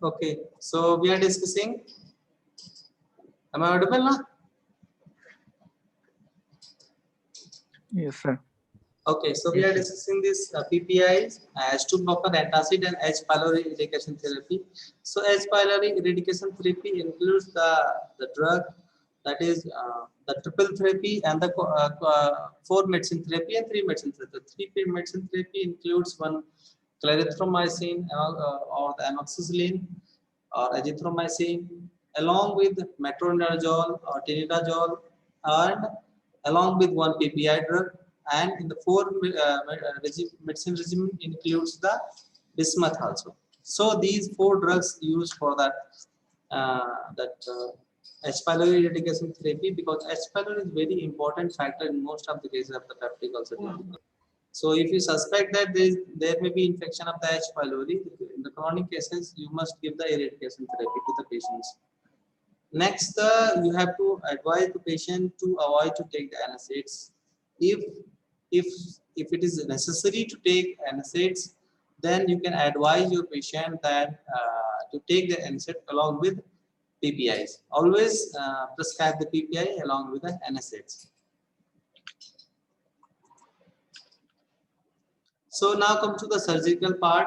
Okay, so we are discussing. Am I audible now? Yes, sir. Okay, so we are discussing this PPIs, H2 blocker, antacid, and H. pylori eradication therapy. So H. pylori eradication therapy includes the drug that is the triple therapy and the 4 medicine therapy and 3 medicine therapy. The 3 medicine therapy includes one clarithromycin or the amoxicillin or azithromycin along with metronidazole or tinidazole and along with one PPI drug, and in the 4 medicine regimen includes the bismuth also. So these 4 drugs used for that H. pylori eradication therapy, because H. pylori is very important factor in most of the cases of the peptic ulcer. So if you suspect that there may be infection of the H. pylori, in the chronic cases, you must give the eradication therapy to the patients. Next, you have to advise the patient to avoid to take the NSAIDs. If if if it is necessary to take NSAIDs, then you can advise your patient that to take the NSAID along with PPIs. Always prescribe the PPI along with the NSAIDs. So now come to the surgical part.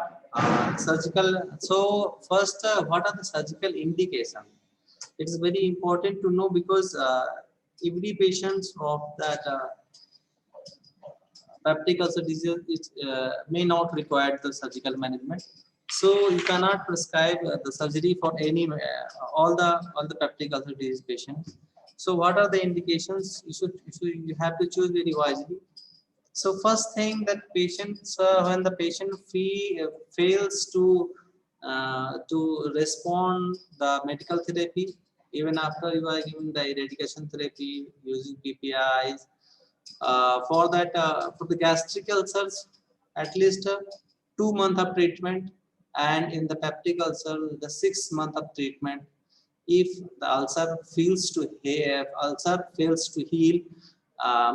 So first, what are the surgical indications? It is very important to know because every patient of that peptic ulcer disease may not require the surgical management. So you cannot prescribe the surgery for any all the peptic ulcer disease patients. So what are the indications? You have to choose very wisely. So first thing that patients when the patient fails to respond the medical therapy even after you are giving the eradication therapy using PPIs for the gastric ulcers at least 2 months of treatment, and in the peptic ulcer the 6 month of treatment. If the ulcer fails to heal,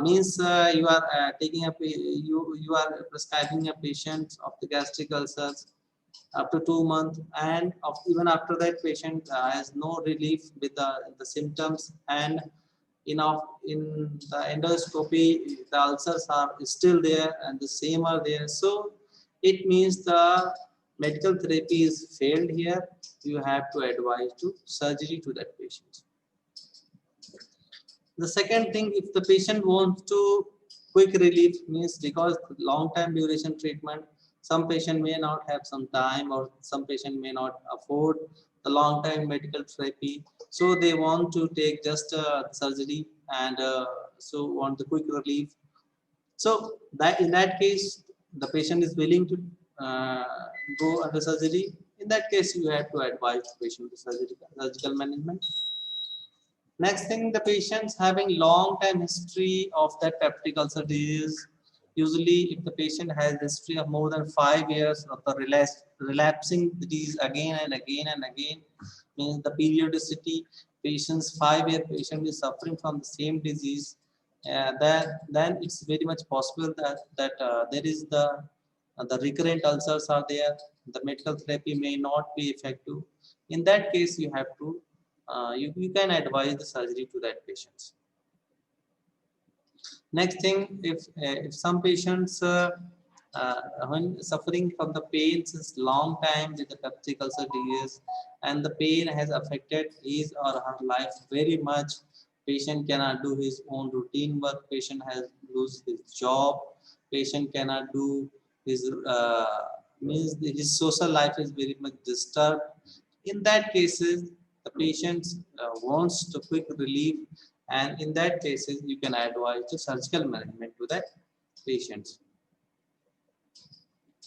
means you are taking a you are prescribing a patient of the gastric ulcers up to 2 months, and even after that patient has no relief with the symptoms, and in the endoscopy the ulcers are still there and the same are there, so it means the medical therapy is failed here. You have to advise to surgery to that patient. The second thing, if the patient wants to quick relief, means because long time duration treatment, some patient may not have some time or some patient may not afford the long time medical therapy. So they want to take just surgery and so want the quick relief. So that in that case, the patient is willing to uh, go under surgery. In that case, you have to advise the patient to surgical management. Next thing, the patients having long time history of that peptic ulcer disease. Usually, if the patient has history of more than 5 years of the relapsing disease again and again and again, means the periodicity, patients 5 year patient is suffering from the same disease, then it's very much possible that there is the recurrent ulcers are there. The medical therapy may not be effective. In that case, you have to you can advise the surgery to that patients. Next thing, if some patients when suffering from the pain since long time with the peptic ulcer disease and the pain has affected his or her life very much, patient cannot do his own routine work, patient has lose his job, patient cannot do his means his social life is very much disturbed. In that cases, the patient wants to quick relief, and in that cases you can advise to surgical management to that patients.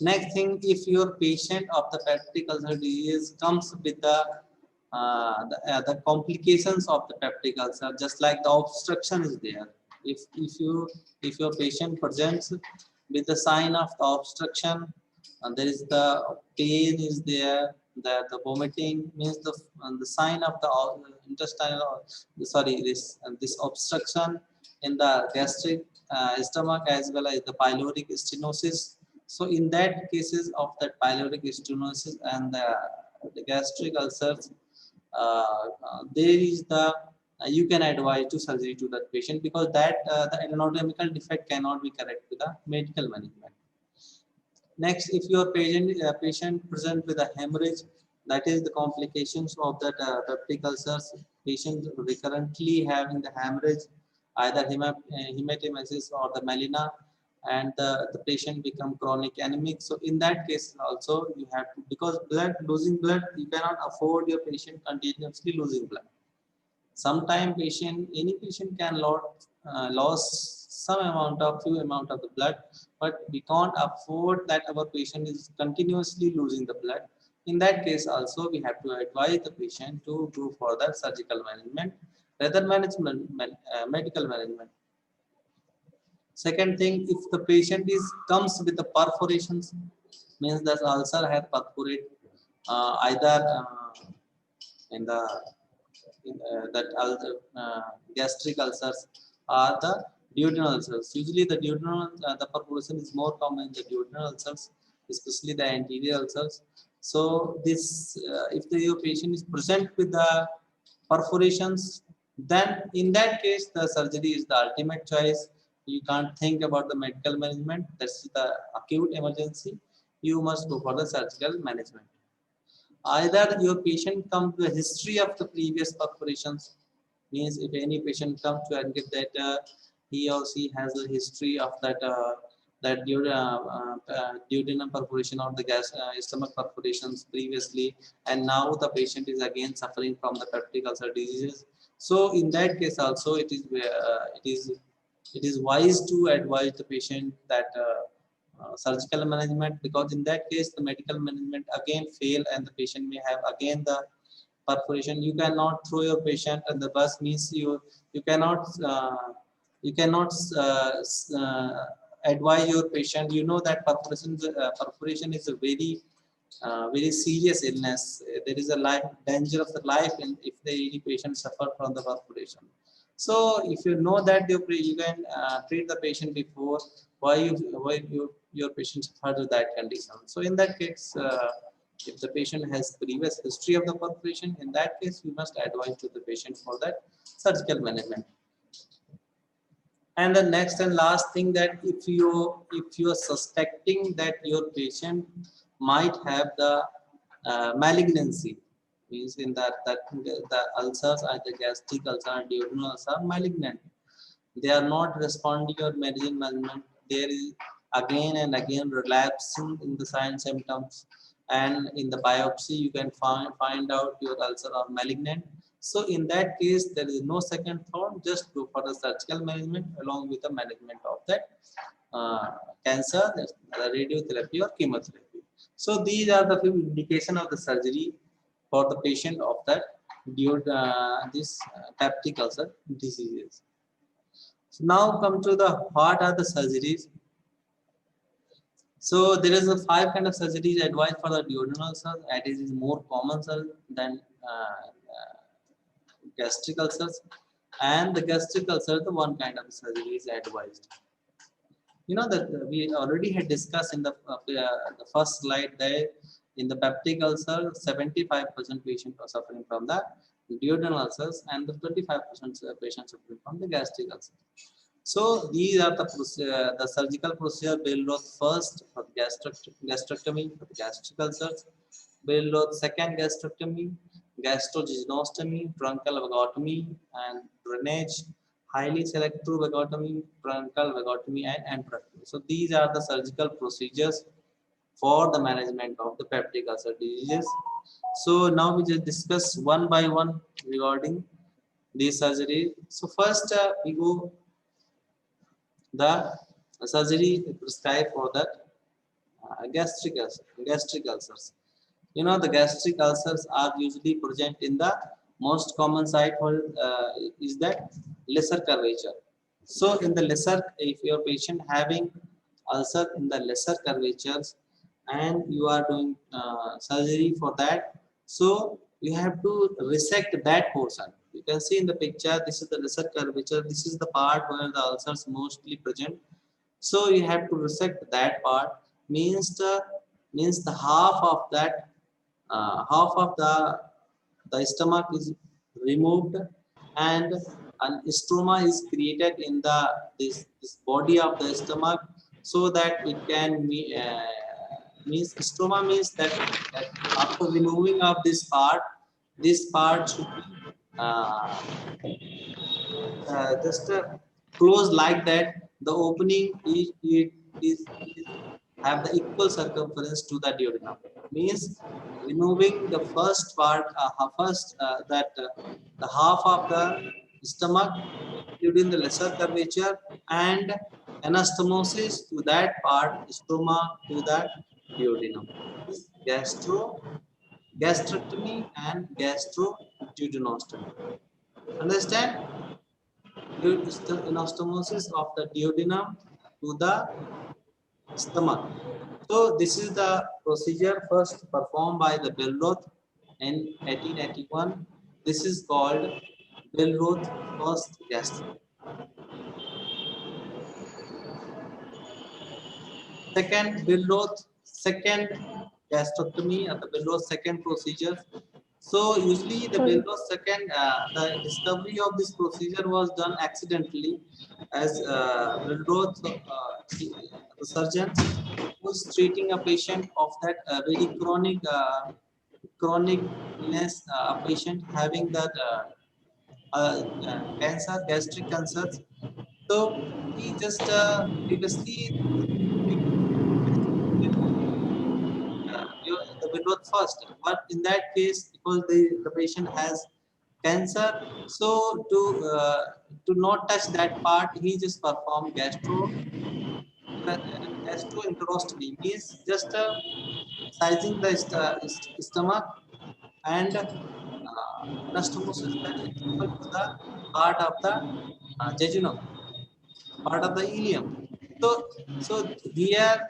Next thing, if your patient of the peptic ulcer disease comes with the complications of the peptic ulcer, just like the obstruction is there. If your patient presents with the sign of the obstruction, and there is the pain is there, the vomiting means the sign of the intestinal, sorry, this obstruction in the gastric stomach as well as the pyloric stenosis. So in that cases of that pyloric stenosis and the the gastric ulcers, there is the you can advise to surgery to that patient, because that the anatomical defect cannot be corrected with the medical management. Next, if your patient present with a hemorrhage, that is the complications of that peptic ulcers. Patient recurrently having the hemorrhage, either hematemesis or the melena, and the patient become chronic anemic. So in that case also you have to, because losing blood, you cannot afford your patient continuously losing blood. Sometime any patient can lose some few amount of the blood, but we can't afford that our patient is continuously losing the blood. In that case also we have to advise the patient to go for the surgical management rather medical management. Second thing, if the patient comes with the perforations, means that ulcer have perforate either in the gastric ulcers or the duodenal ulcers. Usually the duodenal the perforation is more common in the duodenal ulcers, especially the anterior ulcers. So this if your patient is present with the perforations, then in that case the surgery is the ultimate choice. You can't think about the medical management. That's the acute emergency. You must go for the surgical management. Either your patient comes with a history of the previous perforations, means if any patient comes to admit that he or she has a history of that duodenum perforation or the stomach perforations previously, and now the patient is again suffering from the peptic ulcer diseases. So in that case also it is wise to advise the patient that surgical management, because in that case the medical management again fail and the patient may have again the perforation. You cannot throw your patient and the bus, means you cannot advise your patient. You know that perforation is a very serious illness. There is a life danger of the life if any patient suffer from the perforation. So if you know that you can treat the patient before your patient suffered with that condition. So in that case, if the patient has previous history of the perforation, in that case you must advise to the patient for that surgical management. And the next and last thing, that if you are suspecting that your patient might have the malignancy, means in that the ulcers, either gastric ulcer or duodenal ulcer, are malignant. They are not responding to your medicine management. There is again and again relapsing in the sign symptoms, and in the biopsy you can find out your ulcer are malignant. So in that case there is no second thought, just go for the surgical management along with the management of that cancer, the radiotherapy or chemotherapy. So these are the few indication of the surgery for the patient of that this peptic ulcer diseases. So now come to the what are the surgeries. So there is a 5 kind of surgeries advised for the duodenal ulcer. That is more common than gastric ulcers, and the gastric ulcer, the one kind of surgery is advised. You know that we already had discussed in the first slide there, in the peptic ulcer 75% patients are suffering from the duodenal ulcers, and the 25% patients suffering from the gastric ulcer. So these are the surgical procedure. Bale-Roth first for gastrectomy for the gastric ulcers, Bale-Roth second gastrectomy, gastrojejunostomy, truncal vagotomy, and drainage, highly selective vagotomy, truncal vagotomy, and amputectomy. So these are the surgical procedures for the management of the peptic ulcer diseases. So now we just discuss one by one regarding these surgery. So first we go the surgery prescribed for that gastric ulcers. You know the gastric ulcers are usually present in the most common site is that lesser curvature. So in the lesser, if your patient having ulcer in the lesser curvatures and you are doing surgery for that, so you have to resect that portion. You can see in the picture, this is the lesser curvature, this is the part where the ulcers mostly present. So you have to resect that part, means the half of that half of the stomach is removed, and an stroma is created in this body of the stomach, so that it can means stroma means that after removing of this part should be uh, just close like that. The opening is have the equal circumference to the duodenum. Means removing the first part, the half of the stomach, including the lesser curvature, and anastomosis to that part, stroma to that duodenum. Gastrectomy and gastroduodenostomy. Understand? Anastomosis of the duodenum to the stomach. So this is the procedure first performed by the Bell-Roth in 1881. This is called Bell-Roth first gastrectomy. Second Bell-Roth second gastrectomy, or the Bell-Roth second procedure. So usually the Bell-Roth second, the discovery of this procedure was done accidentally, as Bell-Roth, the surgeon was treating a patient of that very chronic illness, a patient having that cancer, gastric cancers. So he just previously the window first, but in that case, because the patient has cancer, so to not touch that part, he just performed gastroenterostomy, means just sizing the stomach, and anastomosis that is equal to the part of the jejunum, part of the ileum. So here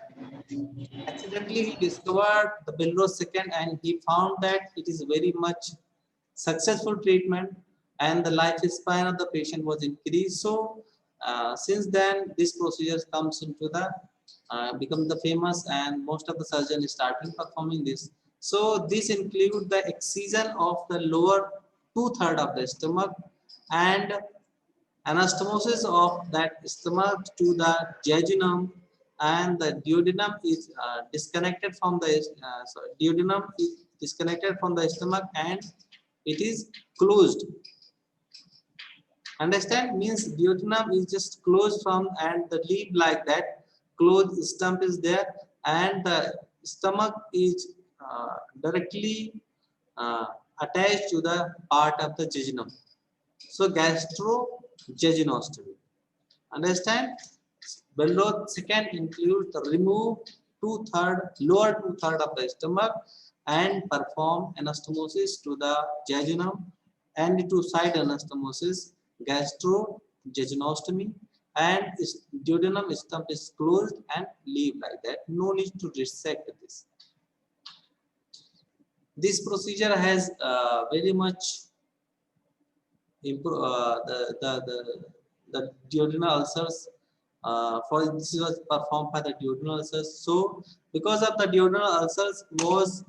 accidentally he discovered the Bell-Roth second, and he found that it is very much successful treatment, and the lifespan of the patient was increased. So since then this procedure comes into the become the famous, and most of the surgeons starting performing this. So this includes the excision of the lower two-thirds of the stomach, and anastomosis of that stomach to the jejunum, and the duodenum is disconnected from the duodenum is disconnected from the stomach, and it is closed. Understand? Means duodenum is just closed from, and the lid like that closed stump is there, and the stomach is directly uh, attached to the part of the jejunum. So gastrojejunostomy. Understand? Bell-Roth second includes the remove lower two-third of the stomach, and perform anastomosis to the jejunum, and to side anastomosis, gastrojejunostomy, and duodenum stump is closed and leave like that. No need to resect this. This procedure has very much improve the duodenal ulcers. For this was performed by the duodenal ulcers. So because of the duodenal ulcers was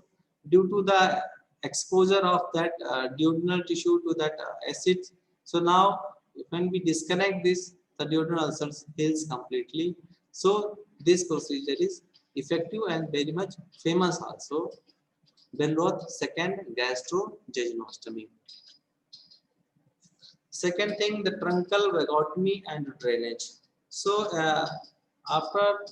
due to the exposure of that duodenal tissue to that acid. So now when we disconnect this, the duodenal ulcers heals completely. So this procedure is effective and very much famous also. Bell-Roth second gastrojejunostomy. Second thing, the truncal vagotomy and drainage. So after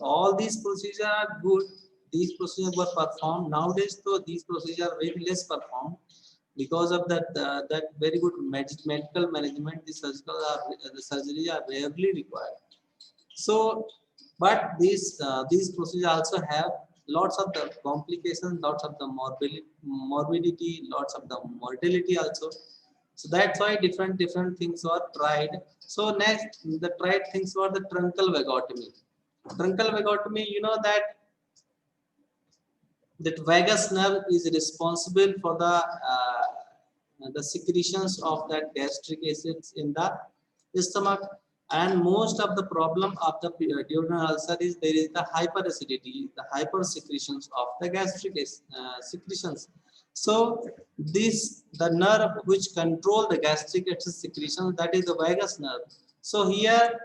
all these procedures are good, these procedures were performed nowadays. So these procedures are very less performed because of that very good medical management. The surgery are rarely required. So, but these procedures also have lots of the complications, lots of the morbidity, lots of the mortality also. So that's why different things were tried. So next, the tried things were the truncal vagotomy. Truncal vagotomy, you know that vagus nerve is responsible for the secretions of that gastric acids in the stomach. And most of the problem of the duodenal ulcer is there is the hyperacidity, the hypersecretions of the gastric secretions. So this the nerve which control the gastric acid secretions, that is the vagus nerve. So here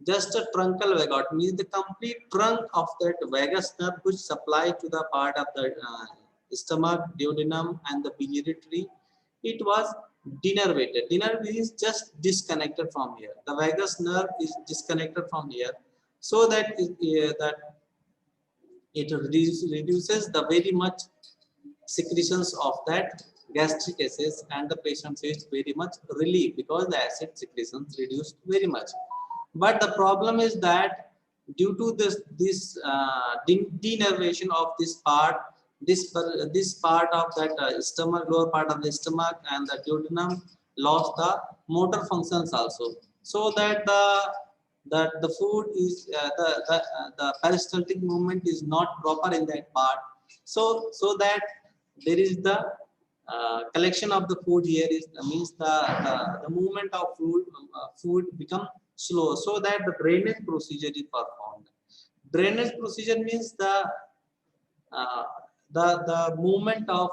just a truncal vagot means the complete trunk of that vagus nerve which supply to the part of the stomach, duodenum and the biliary tree. It was denervated. Denervated is just disconnected from here. The vagus nerve is disconnected from here, so that it reduces the very much secretions of that gastric acid, and the patient is very much relief because the acid secretions reduced very much. But the problem is that due to this denervation of this part of that stomach, lower part of the stomach and the duodenum lost the motor functions also, so that the food is the peristaltic movement is not proper in that part, so that there is the collection of the food here is means the movement of food become slow, so that the drainage procedure is performed. Drainage procedure means uh, the movement of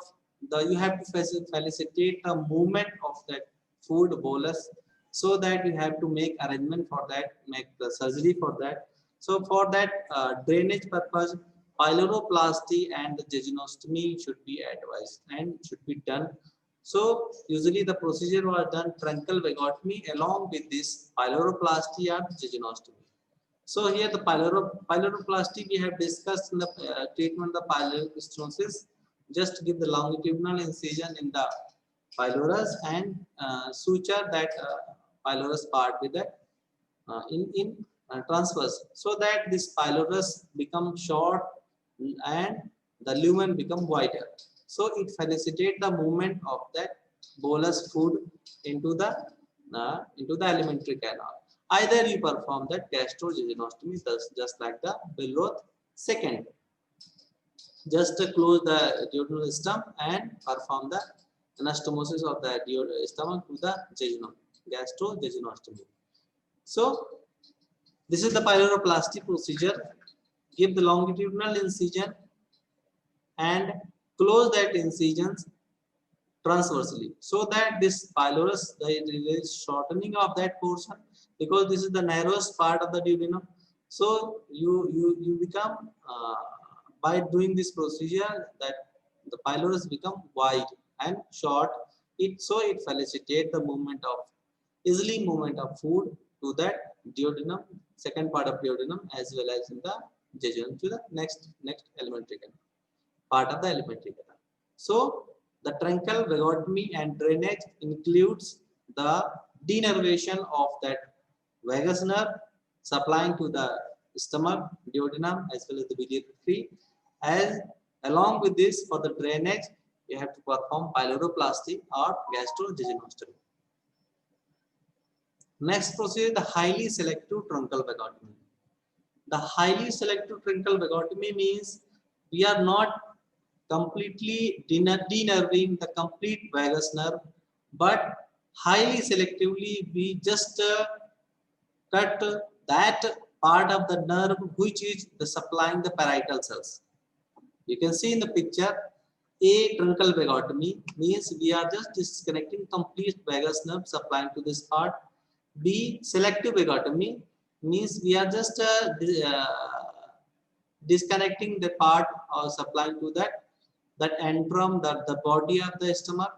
the you have to facilitate the movement of that food bolus, so that you have to make arrangement for that, make the surgery for that. So for that drainage purpose, pyloroplasty and the jejunostomy should be advised and should be done. So usually the procedure was done truncal vagotomy along with this pyloroplasty or jejunostomy. So here the pyloroplasty we have discussed in the treatment of pyloric stenosis. Just give the longitudinal incision in the pylorus and suture that pylorus part with that in transverse, so that this pylorus become short and the lumen become wider. So it facilitate the movement of that bolus food into the alimentary canal. Either you perform that gastrojejunostomy, just like the Billroth second. Just close the duodenal stump and perform the anastomosis of the stomach to the jejunum, gastrojejunostomy. So this is the pyloroplasty procedure. Give the longitudinal incision and close that incisions transversely, so that this pylorus, there is shortening of that portion, because this is the narrowest part of the duodenum. So you become by doing this procedure that the pylorus become wide and short. It facilitates the movement of easily movement of food to that duodenum, second part of duodenum, as well as in the jejunum to the next alimentary canal, part of the alimentary canal. So the truncal vagotomy and drainage includes the denervation of that vagus nerve supplying to the stomach, duodenum, as well as the biliary tree. As along with this, for the drainage, you have to perform pyloroplasty or gastrojejunostomy. Next procedure, the highly selective truncal vagotomy. The highly selective truncal vagotomy means we are not completely denerving the complete vagus nerve, but highly selectively we just cut that part of the nerve which is supplying the parietal cells. You can see in the picture, a truncal vagotomy means we are just disconnecting complete vagus nerve supplying to this part. B, selective vagotomy means we are just disconnecting the part or supplying to that antrum, the body of the stomach.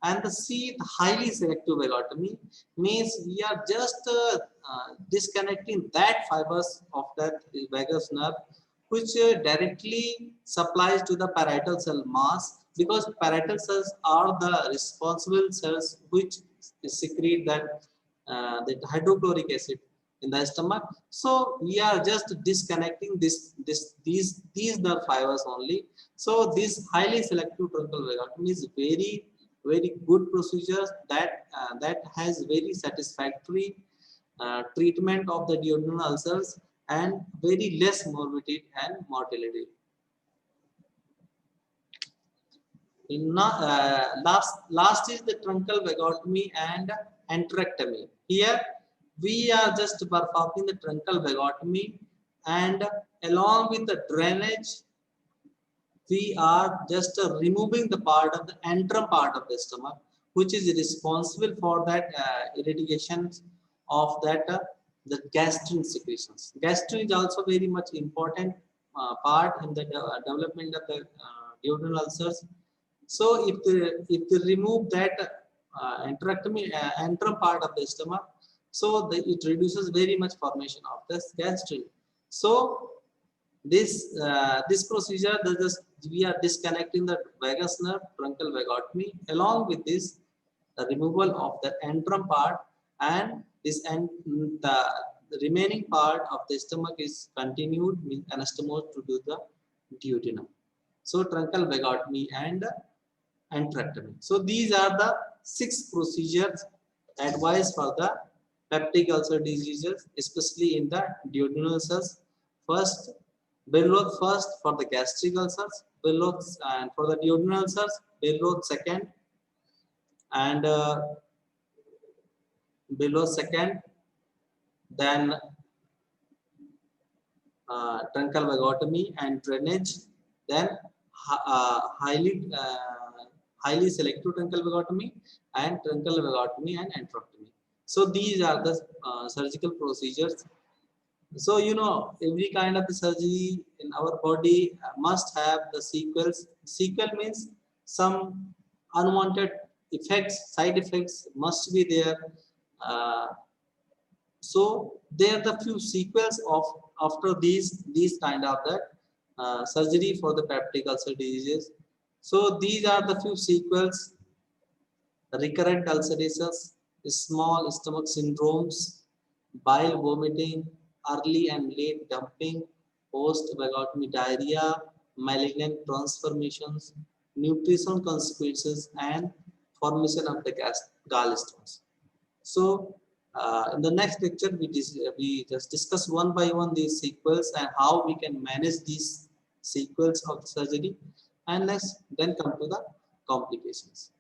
And the C, the highly selective vagotomy means we are just disconnecting that fibers of that vagus nerve which directly supplies to the parietal cell mass, because parietal cells are the responsible cells which secrete that hydrochloric acid in the stomach. So we are just disconnecting these nerve fibers only. So this highly selective truncal vagotomy is very good procedure that has very satisfactory treatment of the duodenal ulcers and very less morbidity and mortality. Last is the truncal vagotomy and enterectomy. Here we are just performing the truncal vagotomy, and along with the drainage, we are just removing the part of the antrum part of the stomach, which is responsible for that irrigation of that the gastrin secretions. Gastrin is also very much important part in the development of the duodenal ulcers. So if they remove that antrum part of the stomach, so it reduces very much formation of this gastrin. So this procedure, we are disconnecting the vagus nerve, truncal vagotomy. Along with this, the removal of the antrum part, and this and the remaining part of the stomach is continued with anastomosis to do the duodenum. So truncal vagotomy and enterectomy. So these are the 6 procedures advised for the peptic ulcer diseases, especially in the duodenal ulcers. First, Bellroth first for the gastric ulcers, Bellroth, and for the duodenal ulcers, Bellroth second, and Bellroth second, then truncal vagotomy and drainage, then highly selective truncal vagotomy and truncal vagotomy and enterectomy. So these are the surgical procedures. So you know, every kind of the surgery in our body must have the sequels. Sequel means some unwanted effects, side effects must be there. Uh, so there are the few sequels of after these kind of that surgery for the peptic ulcer diseases. So these are the few sequels: recurrent ulcerations, small stomach syndromes, bile vomiting, early and late dumping, post-vagotomy diarrhea, malignant transformations, nutritional consequences, and formation of the gallstones. So, in the next lecture, we just discuss one by one these sequels and how we can manage these sequels of surgery, and next then come to the complications.